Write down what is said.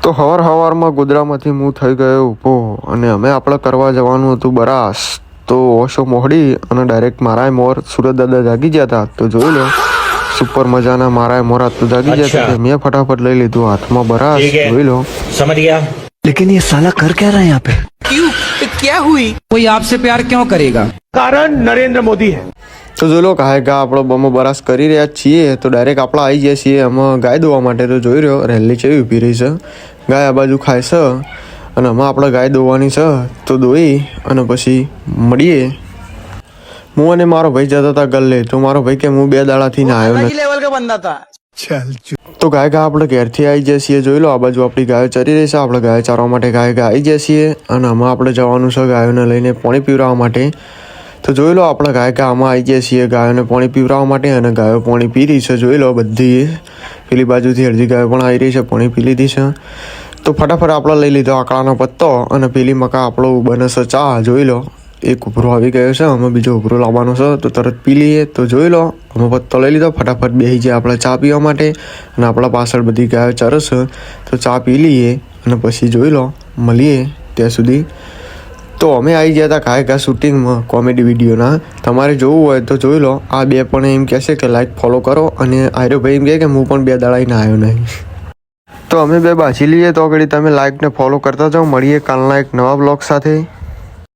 તો હવારમાં ગોદરામાંથી હું થઈ ગયો ઊભો અને અમે આપણે કરવા જવાનું હતું બરાસ. તો ઓશો મોહડી અને ડાયરેક્ટ મારા મોર સુરત દાદા જાગી ગયા હતા. તો જોઈ લો સુપર મજાના મારા મોરા તો જાગી ગયા હતા. મેં ફટાફટ લઈ લીધું હાથમાં બરાસ. જોઈ લો समझ गया। लेकिन ये साला कर क्या रहा है यहाँ पे? क्यों क्या हुई? कोई आपसे प्यार क्यों करेगा? कारण नरेंद्र मोदी है। તો જો લો કાંઈ આપણે બમો બરાસ કરી રહ્યા છીએ. તો ડાયરેક્ટ આપણે આવી જઈએ છીએ એમાં ગાય દોવા માટે. તો જોઈ રહ્યો રેલી ચેવી ઊભી રહી છે. ગાય આ બાજુ ખાય છે અને આમાં આપણે ગાય દોવાની છે. તો દોઈ અને પછી મળીએ. હું અને મારો ભાઈ જતા હતા ગલ્લે. તો મારો ભાઈ કે હું 2 દાડાથી ના આવ્યો નથી. लेवल का बंदा था। તો ગાય આપણે ઘેરથી આવી જઈએ છીએ. જોઈ લો આ બાજુ આપણી ગાયો ચરી રહી છે. આપણે ગાય ચારવા માટે ગાય આવી જઈએ છીએ અને આમાં આપણે જવાનું છે ગાયોને લઈને પાણી પીવડાવવા માટે. તો જોઈ લો આપણે ગાય આમાં આવી જઈએ છીએ ગાયોને પાણી પીવડાવવા માટે અને ગાયો પાણી પી રહી છે. જોઈ લો બધી પેલી બાજુથી અડધી ગાયો પણ આવી રહી છે, પાણી પી લીધી છે. તો ફટાફટ આપણે લઈ લીધો આકડાનો પત્તો અને પેલી મકા આપણો બને છે ચા. જોઈ લો એક ઉભરો આવી ગયો છે, અમે બીજો ઉભરો લાવવાનો છે તો તરત પી લઈએ. તો જોઈ લો અમે પત્તો લઈ લીધો. ફટાફટ બેસી જાય આપણે ચા પીવા માટે અને આપણા પાછળ બધી ગાયો ચરશે. તો ચા પી લઈએ અને પછી જોઈ લો મળીએ ત્યાં સુધી. તો અમે આવી ગયા હતા ગાયકા શૂટિંગમાં કોમેડી વિડીયોના. તમારે જોવું હોય તો જોઈ લો. આ બે પણ એમ કહેશે કે લાઈક ફોલો કરો અને આર્યો ભાઈ એમ કહે કે હું પણ 2 દાડાઈને આવ્યો નહીં. તો અમે બે બાજી લઈએ. તો આગળ તમે લાઈક ને ફોલો કરતા જાઓ. મળીએ કાલના એક નવા બ્લોગ સાથે.